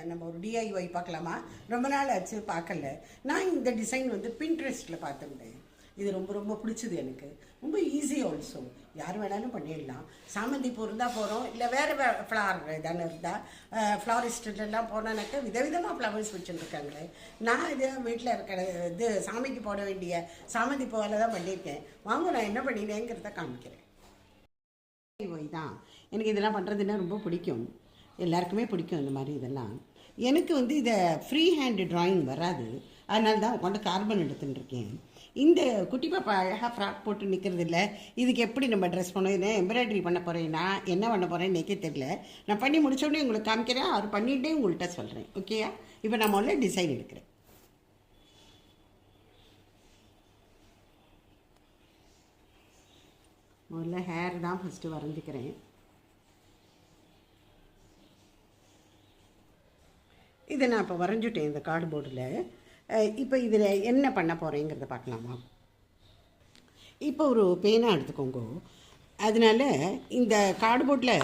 நம்ம ஒரு டிஐஒய் பார்க்கலாமா? ரொம்ப நாள் ஆச்சு பார்க்கல. நான் இந்த டிசைன் வந்து பின்ட்ரெஸ்ட்டில் பார்த்துருந்தேன். இது ரொம்ப ரொம்ப பிடிச்சது எனக்கு. ரொம்ப ஈஸி ஆல்சோ, யார் வேணாலும் பண்ணிடலாம். சாமந்தி பூ இருந்தால் போகிறோம், இல்லை வேறு ஃப்ளவர் தானே இருந்தால் ஃப்ளாரிஸ்டெல்லாம் போனானாக்கா விதவிதமாக ஃப்ளவர்ஸ் வச்சுருக்காங்களே. நான் இது வீட்டில் இருக்கிற இது சாமிக்கு போட வேண்டிய சாமந்தி பூவால் தான் பண்ணியிருக்கேன். வாங்க நான் என்ன பண்ணினேங்கிறத காமிக்கிறேன். டிஐஒய் தான் எனக்கு இதெல்லாம் பண்ணுறதுன்னா ரொம்ப பிடிக்கும். எல்லாருக்குமே பிடிக்கும் இந்த மாதிரி இதெல்லாம். எனக்கு வந்து இதை ஃப்ரீ ஹேண்டு ட்ராயிங் வராது, அதனால தான் உட்காந்து கார்பன் எடுத்துட்டுருக்கேன். இந்த குட்டி பாப்பா அழகாக ஃப்ராக் போட்டு நிற்கிறது இல்லை. இதுக்கு எப்படி நம்ம ட்ரெஸ் பண்ணோம், இதை எம்ப்ராய்டரி பண்ண போகிறேன்னா என்ன பண்ண போகிறேன்னு எனக்கே தெரியல. நான் பண்ணி முடிச்சோடனே உங்களுக்கு காமிக்கிறேன், அவர் பண்ணிகிட்டே உங்கள்கிட்ட சொல்கிறேன். ஓகேயா? இப்போ நான் முதல்ல டிசைன் எடுக்கிறேன். முதல்ல ஹேர் தான் ஃபஸ்ட்டு வரைஞ்சிக்கிறேன். இதை நான் இப்போ வரைஞ்சிட்டேன் இந்த கார்டுபோர்டில். இப்போ இதில் என்ன பண்ண போகிறேங்கிறத பார்க்கலாமா? இப்போ ஒரு பேனா எடுத்துக்கோங்க. அதனால் இந்த கார்டுபோர்டில்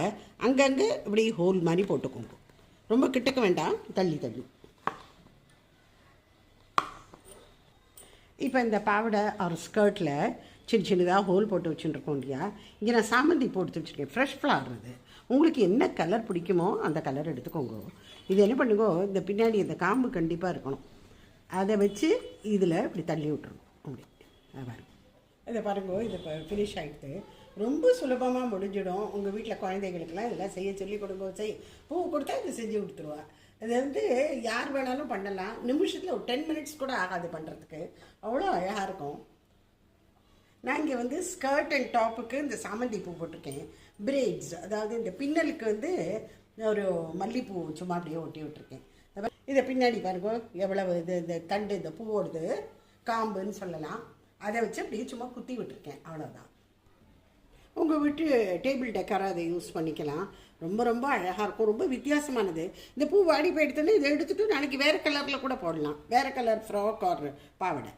அங்கங்கே இப்படி ஹோல் மாதிரி போட்டுக்கோங்க. ரொம்ப கிட்டக்க வேண்டாம், தள்ளி தள்ளி. இப்போ இந்த பாவடை ஒரு ஸ்கர்ட்டில் சின்ன சின்னதாக ஹோல் போட்டு வச்சுட்டுருக்கோம் இல்லையா? இங்கே நான் சாமந்தி போட்டு வச்சுருக்கேன். ஃப்ரெஷ் ஃப்ளவர் இது. உங்களுக்கு என்ன கலர் பிடிக்குமோ அந்த கலர் எடுத்துக்கோங்க. இது என்ன பண்ணுங்கோ, இந்த பின்னாடி இந்த காம்பு கண்டிப்பாக இருக்கணும். அதை வச்சு இதில் இப்படி தள்ளி விட்டுருணும். அப்படி பாருங்க, இதை பாருங்கோ. இது இப்போ ஃபினிஷ் ஆகிடுது. ரொம்ப சுலபமாக முடிஞ்சிடும். உங்கள் வீட்டில் குழந்தைகளுக்கெல்லாம் இதெல்லாம் செய்ய சொல்லி கொடுங்க. பூ கொடுத்தா இது செஞ்சு கொடுத்துருவா. இது வந்து யார் வேணாலும் பண்ணலாம். நிமிஷத்தில் ஒரு 10 மினிட்ஸ் கூட ஆகாது பண்ணுறதுக்கு. அவ்வளோ அழகாக இருக்கும். நான் இங்கே வந்து ஸ்கர்ட் அண்ட் டாப்புக்கு இந்த சாமந்தி பூ போட்டிருக்கேன். பிரேட்ஸ், அதாவது இந்த பின்னலுக்கு வந்து ஒரு மல்லிப்பூ சும்மா அப்படியே ஒட்டி விட்டுருக்கேன். இதை பின்னாடி பாருங்க எவ்வளவு இது, இந்த தண்டு, இந்த பூவோடுது காம்புன்னு சொல்லலாம். அதை வச்சு அப்படியே சும்மா குத்தி விட்டுருக்கேன். அவ்வளோதான். உங்கள் வீட்டு டேபிள் டெக்கராக அதை யூஸ் பண்ணிக்கலாம். ரொம்ப ரொம்ப அழகாக இருக்கும். ரொம்ப வித்தியாசமானது. இந்த பூ வாடி போய் எடுத்தோன்னே இதை எடுத்துகிட்டு நாளைக்கு வேறு கலரில் கூட போடலாம். வேறு கலர் ஃப்ராக் ஆர் பாவடை.